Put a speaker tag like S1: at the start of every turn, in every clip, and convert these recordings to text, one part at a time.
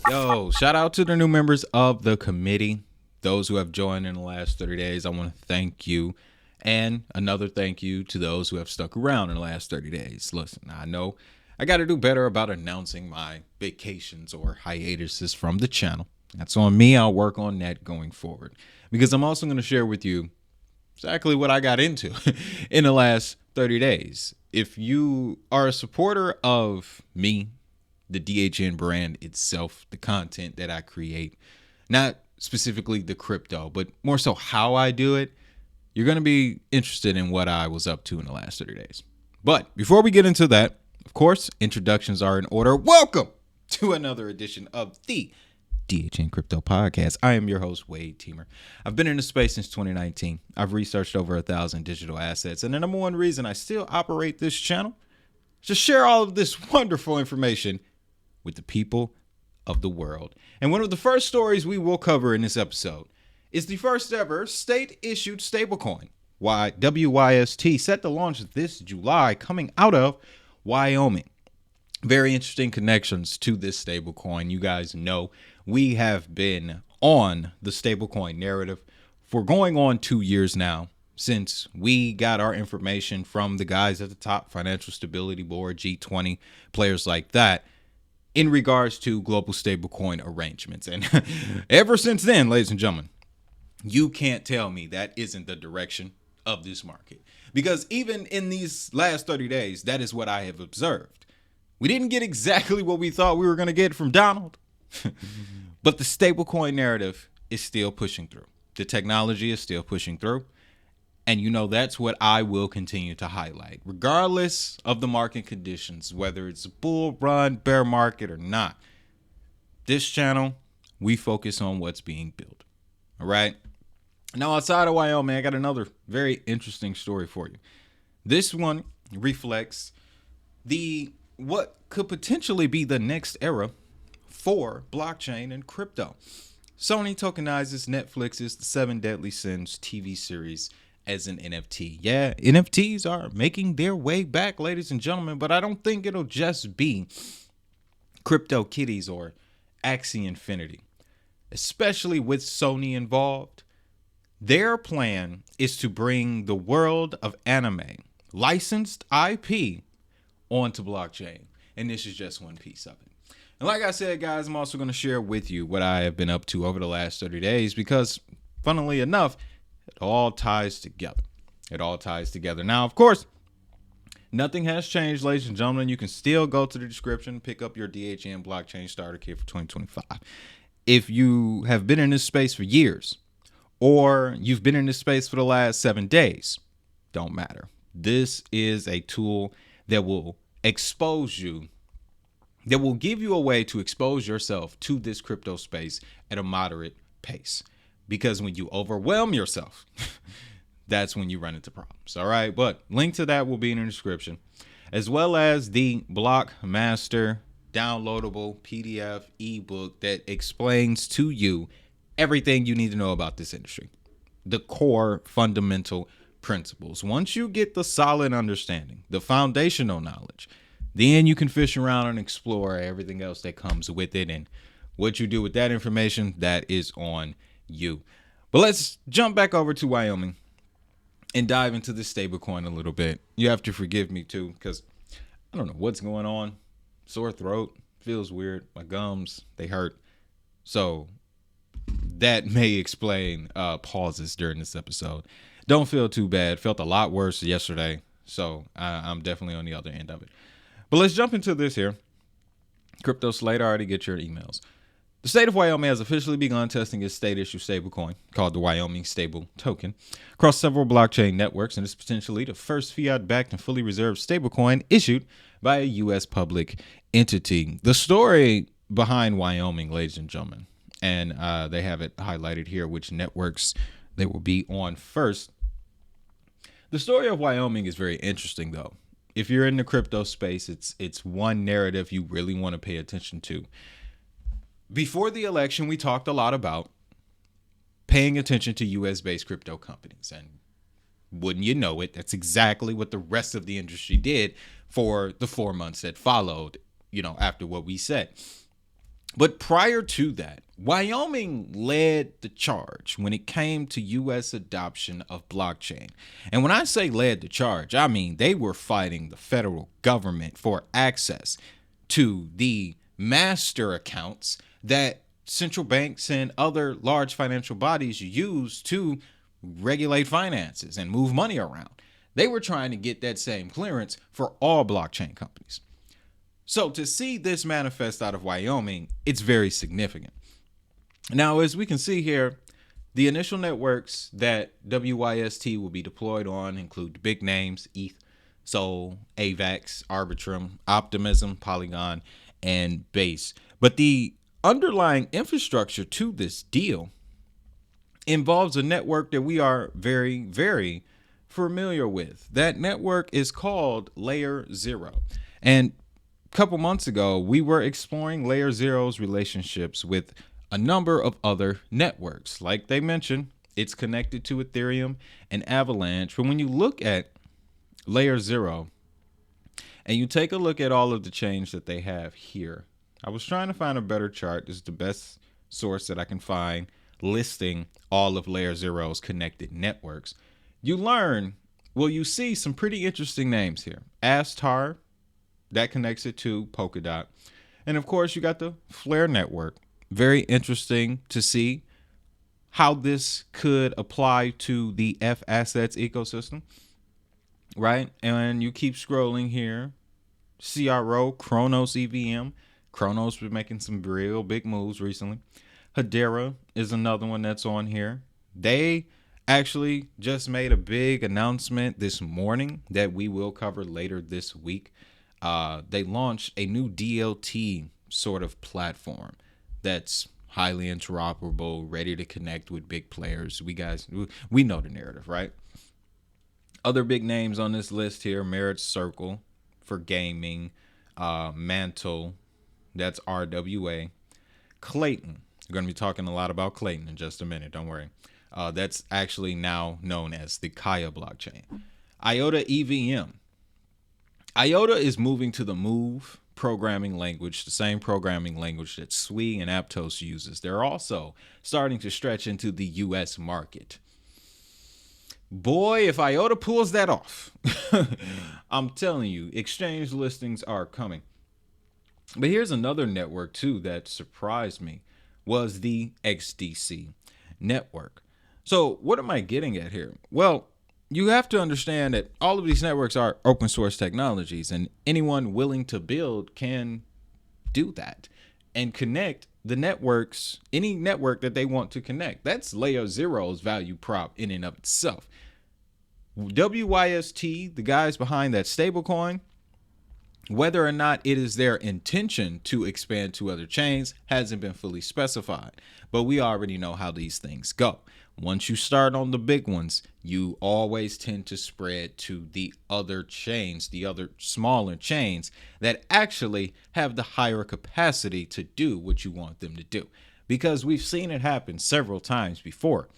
S1: Yo, shout out to the new members of the committee. Those who have joined in the last 30 days, I want to thank you. And another thank you to those who have stuck around in the last 30 days. Listen, I know I got to do better about announcing my vacations or hiatuses from the channel. That's on me. I'll work on that going forward. Because I'm also going to share with you exactly what I got into in the last 30 days. If you are a supporter of me, the DHN brand itself, the content that I create, not specifically the crypto, but more so how I do it, you're going to be interested in what I was up to in the last 30 days. But before we get into that, of course, introductions are in order. Welcome to another edition of the DHN Crypto Podcast. I am your host, Wade Teamer. I've been in the space since 2019. I've researched over 1,000 digital assets. And the number one reason I still operate this channel is to share all of this wonderful information with the people of the world. And one of the first stories we will cover in this episode is the first ever state-issued stablecoin, WYST, set to launch this July, coming out of Wyoming. Very interesting connections to this stablecoin. You guys know we have been on the stablecoin narrative for going on 2 years now, since we got our information from the guys at the top, Financial Stability Board, G20, players like that, in regards to global stablecoin arrangements. And ever since then, ladies and gentlemen, you can't tell me that isn't the direction of this market. Because even in these last 30 days, that is what I have observed. We didn't get exactly what we thought we were going to get from Donald, but the stablecoin narrative is still pushing through. The technology is still pushing through. And you know, that's what I will continue to highlight, regardless of the market conditions, whether it's a bull run, bear market or not. This channel, we focus on what's being built. All right. Now, outside of Wyoming, I got another very interesting story for you. This one reflects what could potentially be the next era for blockchain and crypto. Sony tokenizes Netflix's The Seven Deadly Sins TV series as an NFT. Yeah, NFTs are making their way back, ladies and gentlemen, but I don't think it'll just be Crypto Kitties or Axie Infinity, especially with Sony involved. Their plan is to bring the world of anime, licensed IP, onto blockchain. And this is just one piece of it. And like I said, guys, I'm also going to share with you what I have been up to over the last 30 days because, funnily enough, it all ties together. It all ties together. Now, of course, nothing has changed, ladies and gentlemen. You can still go to the description, pick up your DHN Blockchain Starter Kit for 2025. If you have been in this space for years, or you've been in this space for the last 7 days, don't matter. This is a tool that will expose you, that will give you a way to expose yourself to this crypto space at a moderate pace. Because when you overwhelm yourself, that's when you run into problems. All right. But link to that will be in the description, as well as the Blockmaster downloadable PDF ebook that explains to you everything you need to know about this industry, the core fundamental principles. Once you get the solid understanding, the foundational knowledge, then you can fish around and explore everything else that comes with it. And what you do with that information, that is on you. But let's jump back over to Wyoming and dive into this stablecoin a little bit. You have to forgive me too, because I don't know what's going on. Sore throat, feels weird. My gums, they hurt. So that may explain pauses during this episode. Don't feel too bad. Felt a lot worse yesterday. So I'm definitely on the other end of it. But let's jump into this here. Crypto Slate, already get your emails. The state of Wyoming has officially begun testing its state-issued stablecoin, called the Wyoming Stable Token, across several blockchain networks, and is potentially the first fiat-backed and fully reserved stablecoin issued by a U.S. public entity. The story behind Wyoming, ladies and gentlemen, and they have it highlighted here, which networks they will be on first. The story of Wyoming is very interesting, though. If you're in the crypto space, it's one narrative you really want to pay attention to. Before the election, we talked a lot about paying attention to U.S.-based crypto companies. And wouldn't you know it, that's exactly what the rest of the industry did for the 4 months that followed, after what we said. But prior to that, Wyoming led the charge when it came to U.S. adoption of blockchain. And when I say led the charge, I mean they were fighting the federal government for access to the master accounts that central banks and other large financial bodies use to regulate finances and move money around. They were trying to get that same clearance for all blockchain companies. So to see this manifest out of Wyoming, it's very significant. Now, as we can see here, the initial networks that WYST will be deployed on include big names: ETH, Sol, AVAX, Arbitrum, Optimism, Polygon, and Base. But the underlying infrastructure to this deal involves a network that we are very, very familiar with. That network is called Layer 0. And a couple months ago, we were exploring Layer 0's relationships with a number of other networks. Like they mentioned, it's connected to Ethereum and Avalanche. But when you look at Layer 0 and you take a look at all of the change that they have here, I was trying to find a better chart. This is the best source that I can find listing all of Layer 0's connected networks. You you see some pretty interesting names here. Astar, that connects it to Polkadot. And of course, you got the Flare network. Very interesting to see how this could apply to the F assets ecosystem, right? And you keep scrolling here. CRO, Kronos EVM. Kronos been making some real big moves recently. Hedera is another one that's on here. They actually just made a big announcement this morning that we will cover later this week. They launched a new DLT sort of platform that's highly interoperable, ready to connect with big players. We know the narrative, right? Other big names on this list here: Merit Circle for gaming, Mantle, that's RWA, Clayton. We're going to be talking a lot about Clayton in just a minute. Don't worry. That's actually now known as the Kaya blockchain. IOTA EVM. IOTA is moving to the Move programming language, the same programming language that SWI and Aptos uses. They're also starting to stretch into the U.S. market. Boy, if IOTA pulls that off, I'm telling you, exchange listings are coming. But here's another network, too, that surprised me, was the XDC network. So what am I getting at here? Well, you have to understand that all of these networks are open source technologies, and anyone willing to build can do that and connect the networks, any network that they want to connect. That's Layer 0's value prop in and of itself. WYST, the guys behind that stablecoin, whether or not it is their intention to expand to other chains hasn't been fully specified, but we already know how these things go. Once you start on the big ones, you always tend to spread to the other chains, the other smaller chains that actually have the higher capacity to do what you want them to do. Because we've seen it happen several times before.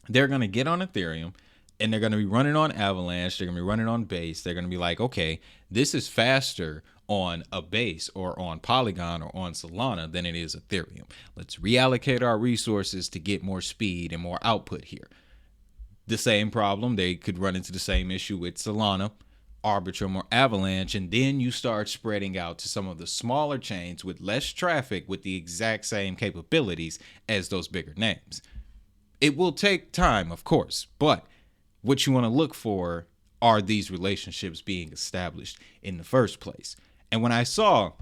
S1: They're going to get on Ethereum and they're going to be running on Avalanche. They're going to be running on Base. They're going to be like, okay, this is faster on a Base or on Polygon or on Solana than it is Ethereum. Let's reallocate our resources to get more speed and more output here. The same problem, they could run into the same issue with Solana, Arbitrum, or Avalanche, and then you start spreading out to some of the smaller chains with less traffic with the exact same capabilities as those bigger names. It will take time, of course, but what you want to look for are these relationships being established in the first place. And when I saw,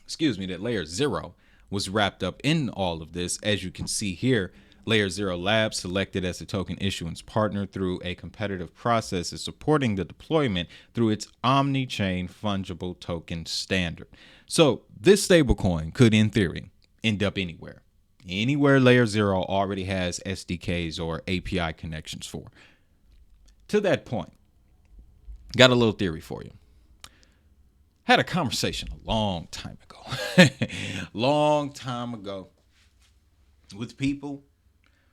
S1: that Layer 0 was wrapped up in all of this, as you can see here, Layer 0 Labs, selected as the token issuance partner through a competitive process, is supporting the deployment through its omni-chain fungible token standard. So this stablecoin could, in theory, end up anywhere. Anywhere Layer 0 already has SDKs or API connections for. To that point, got a little theory for you. Had a conversation a long time ago, with people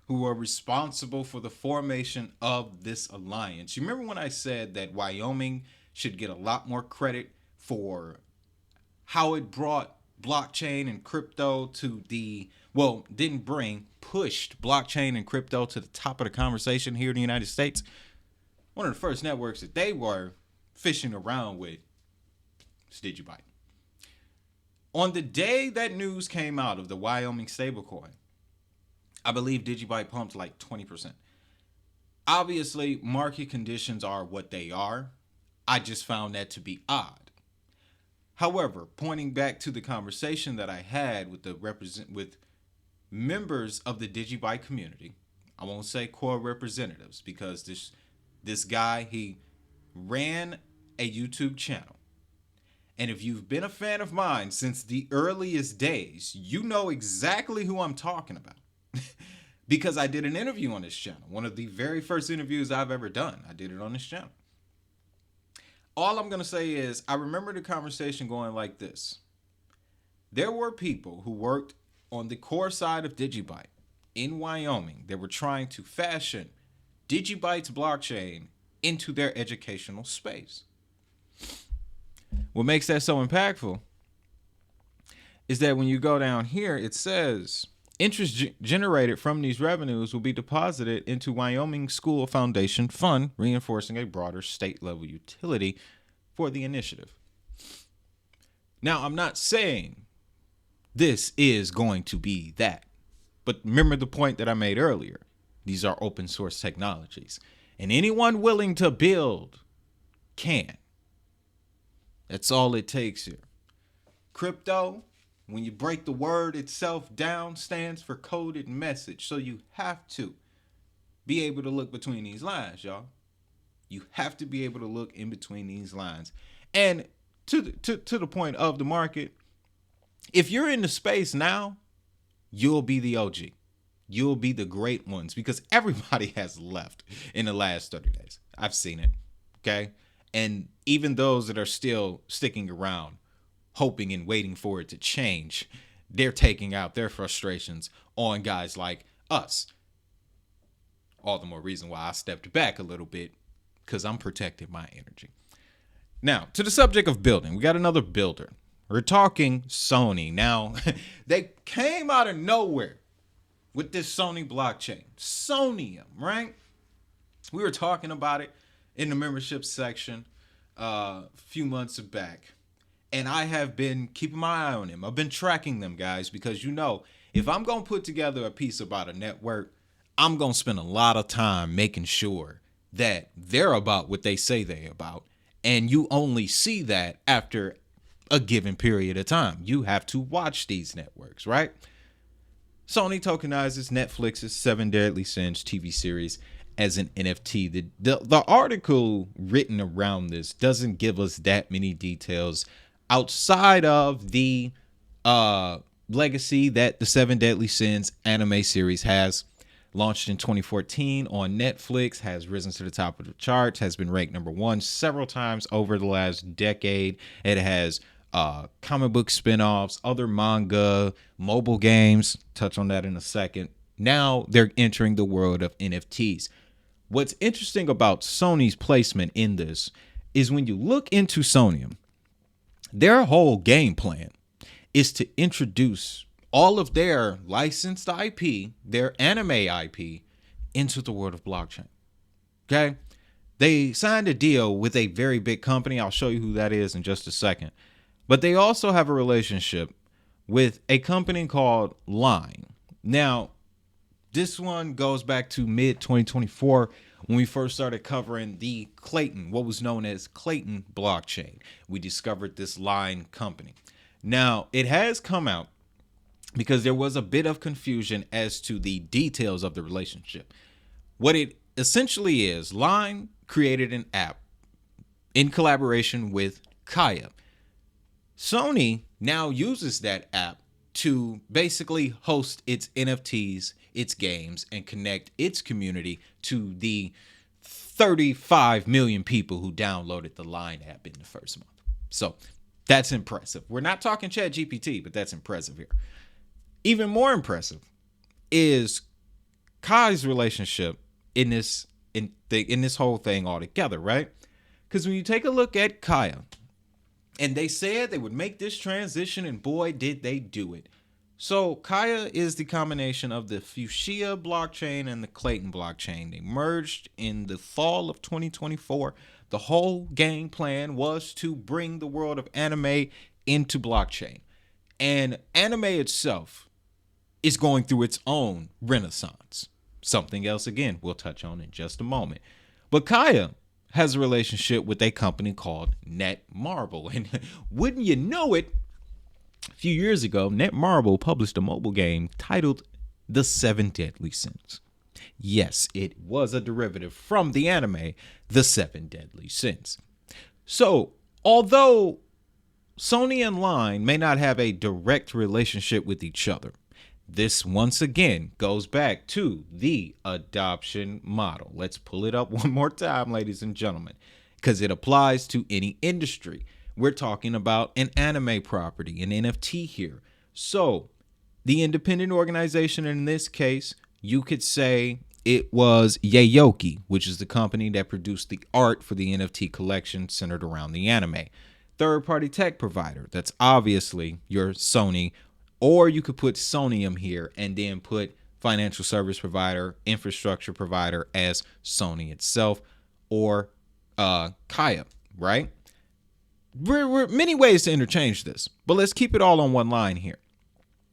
S1: who are responsible for the formation of this alliance. You remember when I said that Wyoming should get a lot more credit for how it brought blockchain and crypto to pushed blockchain and crypto to the top of the conversation here in the United States. One of the first networks that they were fishing around with is Digibyte. On the day that news came out of the Wyoming stablecoin, I believe Digibyte pumped like 20%. Obviously, market conditions are what they are. I just found that to be odd. However, pointing back to the conversation that I had with members of the Digibyte community, I won't say core representatives because this guy, he ran a YouTube channel. And if you've been a fan of mine since the earliest days, you know exactly who I'm talking about. Because I did an interview on this channel. One of the very first interviews I've ever done. I did it on this channel. All I'm going to say is I remember the conversation going like this. There were people who worked on the core side of Digibyte in Wyoming that were trying to fashion Digibyte's blockchain into their educational space. What makes that so impactful is that when you go down here, it says interest generated from these revenues will be deposited into Wyoming School Foundation Fund, reinforcing a broader state-level utility for the initiative. Now, I'm not saying this is going to be that, but remember the point that I made earlier. These are open source technologies, and anyone willing to build can. That's all it takes here. Crypto, when you break the word itself down, stands for coded message. So you have to be able to look between these lines, y'all. You have to be able to look in between these lines. And to the point of the market, if you're in the space now, you'll be the OG. You'll be the great ones because everybody has left in the last 30 days. I've seen it. Okay. And even those that are still sticking around, hoping and waiting for it to change, they're taking out their frustrations on guys like us. All the more reason why I stepped back a little bit, because I'm protecting my energy. Now, to the subject of building, we got another builder. We're talking Sony. Now, they came out of nowhere with this Sony blockchain. Sonium, right? We were talking about it in the membership section a few months back. And I have been keeping my eye on them. I've been tracking them, guys, because if I'm going to put together a piece about a network, I'm going to spend a lot of time making sure that they're about what they say they're about. And you only see that after a given period of time. You have to watch these networks, right? Sony tokenizes Netflix's 7 Deadly Sins TV series as an NFT. The article written around this doesn't give us that many details outside of the legacy that the 7 Deadly Sins anime series has. Launched in 2014 on Netflix, has risen to the top of the charts, has been ranked number 1 several times over the last decade. It has comic book spinoffs, other manga, mobile games. Touch on that in a second. Now they're entering the world of NFTs. What's interesting about Sony's placement in this is when you look into Sonium, their whole game plan is to introduce all of their licensed IP, their anime IP, into the world of blockchain. Okay? They signed a deal with a very big company. I'll show you who that is in just a second. But they also have a relationship with a company called Line. Now, this one goes back to mid-2024 when we first started covering the Clayton, what was known as Clayton blockchain. We discovered this Line company. Now, it has come out because there was a bit of confusion as to the details of the relationship. What it essentially is, Line created an app in collaboration with Kaya. Sony now uses that app to basically host its NFTs, its games, and connect its community to the 35 million people who downloaded the Line app in the first month. So that's impressive. We're not talking ChatGPT, but that's impressive here. Even more impressive is Kai's relationship in this whole thing altogether, right? Because when you take a look at Kaya, And they said they would make this transition, and boy, did they do it. So Kaya is the combination of the Fuchsia blockchain and the Clayton blockchain. They merged in the fall of 2024. The whole game plan was to bring the world of anime into blockchain. And anime itself is going through its own renaissance. Something else, again, we'll touch on in just a moment. But Kaya has a relationship with a company called Netmarble. And wouldn't you know it, a few years ago, Netmarble published a mobile game titled The Seven Deadly Sins. Yes, it was a derivative from the anime, The Seven Deadly Sins. So, although Sony and Line may not have a direct relationship with each other, this once again goes back to the adoption model. Let's pull it up one more time, ladies and gentlemen, because it applies to any industry. We're talking about an anime property, an NFT here. So the independent organization in this case, you could say it was Yayoki, which is the company that produced the art for the NFT collection centered around the anime. Third-party tech provider, that's obviously your Sony, or you could put Sonium here and then put financial service provider, infrastructure provider as Sony itself, or Kaya, right? We're many ways to interchange this, but let's keep it all on one line here.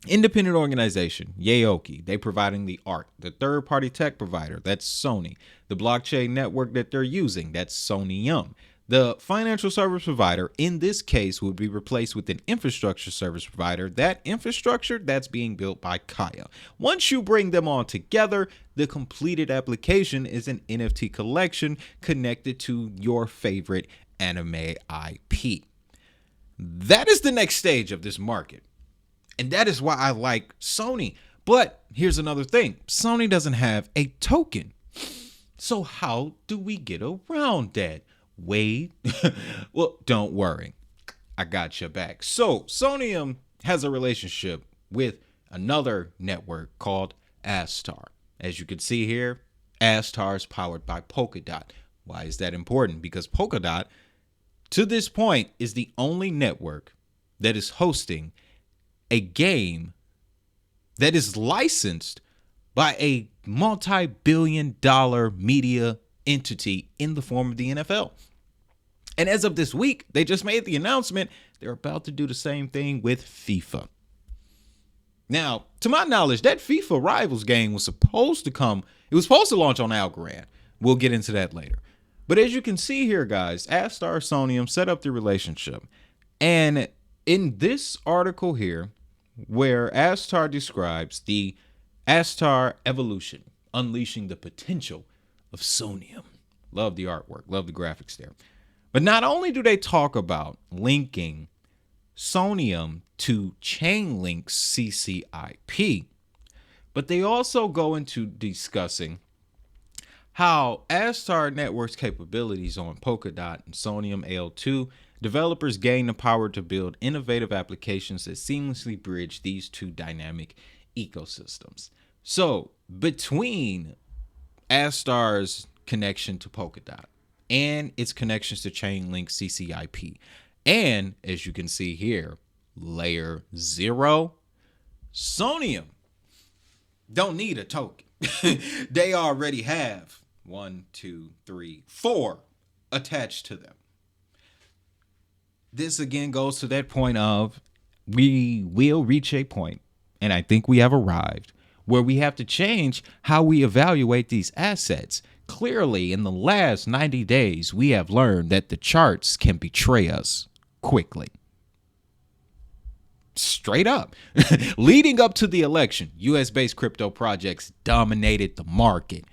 S1: Independent organization, Yayoki, they providing the art. The third-party tech provider, that's Sony. The blockchain network that they're using, that's Sonium. The financial service provider, in this case, would be replaced with an infrastructure service provider. That infrastructure, that's being built by Kaya. Once you bring them all together, the completed application is an NFT collection connected to your favorite anime IP. That is the next stage of this market. And that is why I like Sony. But here's another thing. Sony doesn't have a token. So how do we get around that? Wade? Well, don't worry. I got your back. So Sonium has a relationship with another network called Astar. As you can see here, Astar is powered by Polkadot. Why is that important? Because Polkadot, to this point, is the only network that is hosting a game that is licensed by a multi-billion-dollar media entity in the form of the NFL. And as of this week, they just made the announcement they're about to do the same thing with FIFA. Now, to my knowledge, that FIFA Rivals game was supposed to launch on Algorand. We'll get into that later. But as you can see here, guys, Astar Sonium set up the relationship. And in this article here, where Astar describes the Astar evolution, unleashing the potential of Sonium. Love the artwork, love the graphics there. But not only do they talk about linking Sonium to Chainlink's CCIP, but they also go into discussing how Astar Network's capabilities on Polkadot and Sonium L2 developers gain the power to build innovative applications that seamlessly bridge these two dynamic ecosystems. So between Astar's connection to Polkadot and its connections to Chainlink CCIP, and as you can see here, layer 0, Sonium don't need a token. They already have 1, 2, 3, 4 attached to them. This again goes to that point of we will reach a point, and I think we have arrived, where we have to change how we evaluate these assets. Clearly, in the last 90 days, we have learned that the charts can betray us quickly. Straight up. Leading up to the election, US-based crypto projects dominated the market.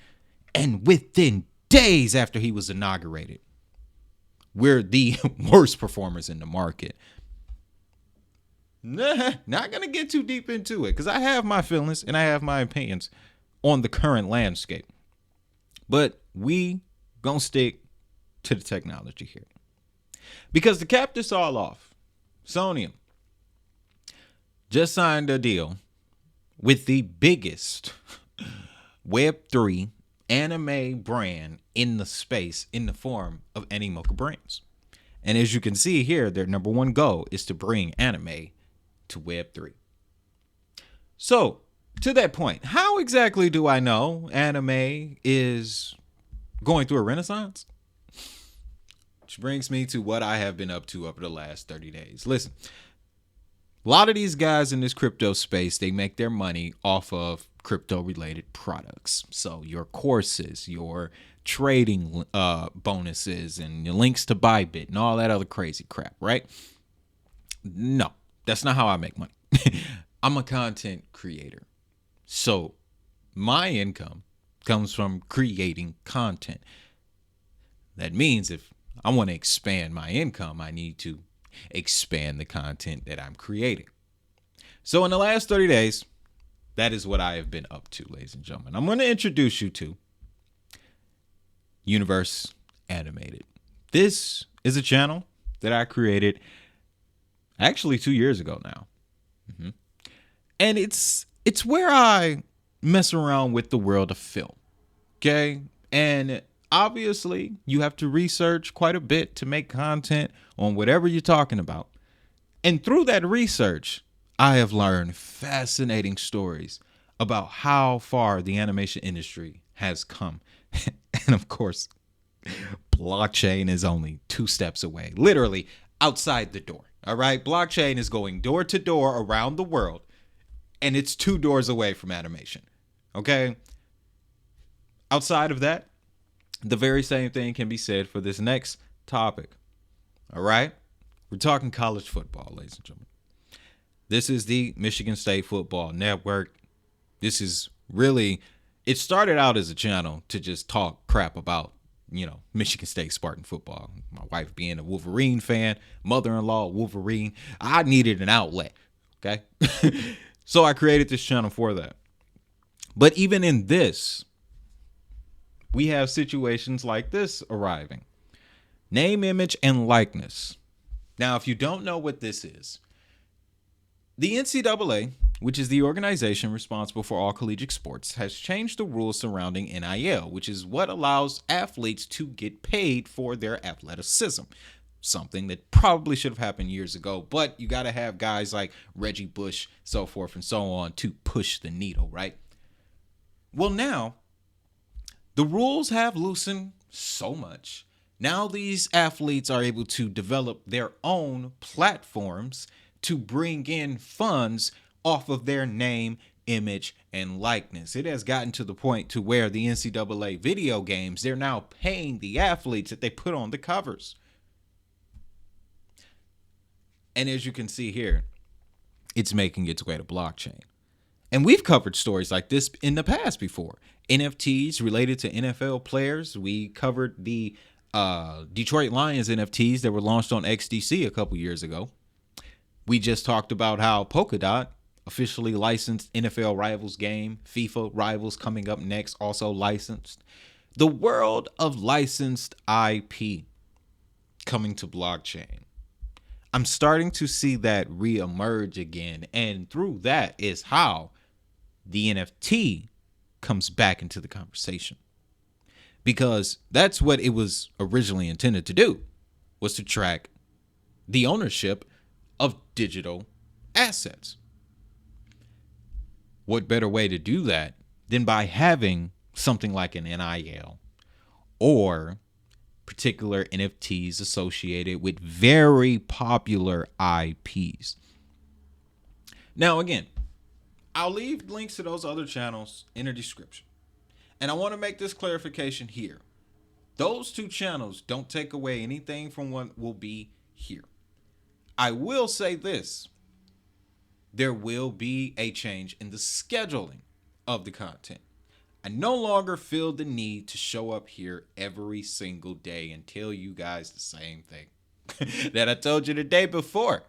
S1: And within days after he was inaugurated, we're the worst performers in the market. Not going to get too deep into it because I have my feelings and I have my opinions on the current landscape. But we going to stick to the technology here. Because to cap this all off, Sonium just signed a deal with the biggest Web3 anime brand in the space in the form of Animoca Brands. And as you can see here, their number one goal is to bring anime to Web3. So, to that point, how exactly do I know anime is going through a renaissance? Which brings me to what I have been up to over the last 30 days. Listen, a lot of these guys in this crypto space, they make their money off of crypto related products. So your courses, your trading bonuses, and your links to Bybit and all that other crazy crap, right? No, that's not how I make money. I'm a content creator. So my income comes from creating content. That means if I want to expand my income, I need to expand the content that I'm creating. So in the last 30 days, that is what I have been up to, ladies and gentlemen. I'm going to introduce you to Universe Animated. This is a channel that I created actually 2 years ago now. And it's where I mess around with the world of film. Okay? And obviously, you have to research quite a bit to make content on whatever you're talking about. And through that research, I have learned fascinating stories about how far the animation industry has come. And of course, blockchain is only 2 steps away, literally outside the door. All right. Blockchain is going door to door around the world, and it's 2 doors away from animation. Okay. Outside of that, the very same thing can be said for this next topic. All right. We're talking college football, ladies and gentlemen. This is the Michigan State Football Network. This is really, it started out as a channel to just talk crap about, Michigan State Spartan football. My wife being a Wolverine fan, mother-in-law Wolverine. I needed an outlet. Okay. So I created this channel for that. But even in this, we have situations like this arriving. Name, image, and likeness. Now, if you don't know what this is, the NCAA, which is the organization responsible for all collegiate sports, has changed the rules surrounding NIL, which is what allows athletes to get paid for their athleticism. Something that probably should have happened years ago, but you got to have guys like Reggie Bush, so forth and so on, to push the needle, right? Well, now, the rules have loosened so much. Now these athletes are able to develop their own platforms to bring in funds off of their name, image, and likeness. It has gotten to the point to where the NCAA video games, they're now paying the athletes that they put on the covers. And as you can see here, it's making its way to blockchain. And we've covered stories like this in the past before. NFTs related to NFL players. We covered the Detroit Lions NFTs that were launched on XDC a couple years ago. We just talked about how Polkadot officially licensed NFL Rivals game. FIFA Rivals coming up next, also licensed. The world of licensed IP coming to blockchain. I'm starting to see that reemerge again. And through that is how the NFT comes back into the conversation. Because that's what it was originally intended to do, was to track the ownership of digital assets. What better way to do that than by having something like an NIL or particular NFTs associated with very popular IPs. Now, again, I'll leave links to those other channels in the description. And I want to make this clarification here. Those 2 channels don't take away anything from what will be here. I will say this. There will be a change in the scheduling of the content. I no longer feel the need to show up here every single day and tell you guys the same thing that I told you the day before.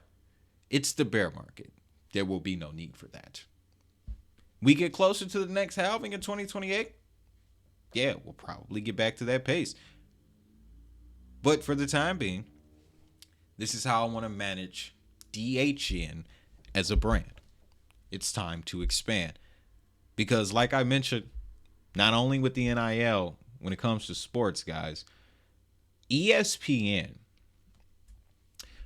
S1: It's the bear market. There will be no need for that. We get closer to the next halving in 2028. Yeah, we'll probably get back to that pace. But for the time being, this is how I want to manage DHN as a brand. It's time to expand. Because like I mentioned, not only with the NIL, when it comes to sports, guys, ESPN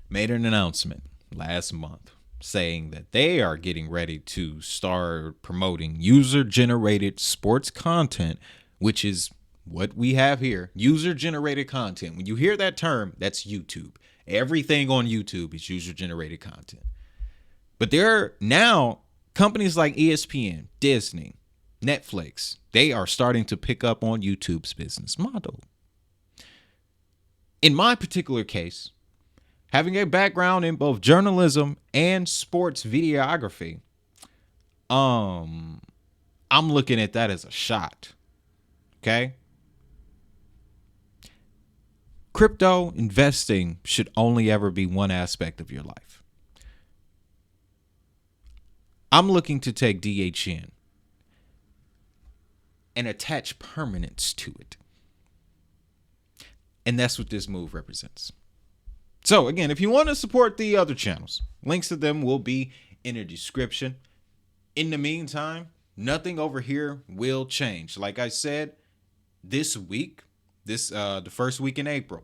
S1: made an announcement last month saying that they are getting ready to start promoting user-generated sports content, which is what we have here. User-generated content. When you hear that term, that's YouTube. Everything on YouTube is user-generated content. But there are now companies like ESPN, Disney, Netflix, they are starting to pick up on YouTube's business model. In my particular case, having a background in both journalism and sports videography, I'm looking at that as a shot. Okay? Crypto investing should only ever be one aspect of your life. I'm looking to take DHN and attach permanence to it. And that's what this move represents. So again, if you want to support the other channels, links to them will be in the description. In the meantime, nothing over here will change. Like I said, this week, the first week in April,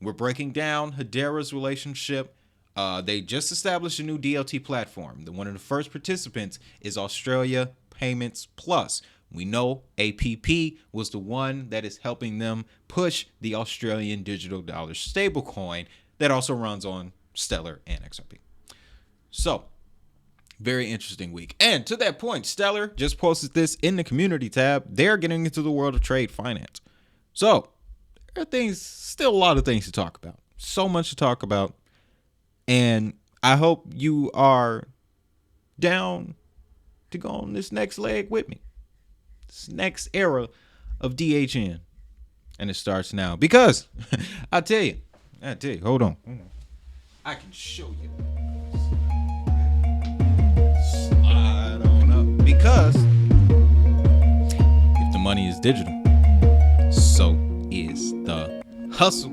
S1: we're breaking down Hedera's relationship. They just established a new DLT platform. One of the first participants is Australia Payments Plus. We know APP was the one that is helping them push the Australian digital dollar stablecoin that also runs on Stellar and XRP. So, very interesting week. And to that point, Stellar just posted this in the community tab. They're getting into the world of trade finance. So, there are still a lot of things to talk about. So much to talk about. And I hope you are down to go on this next leg with me. This next era of DHN. And it starts now. Because, I tell you, hold on. I can show you. Slide on up. Because if the money is digital, so is the hustle.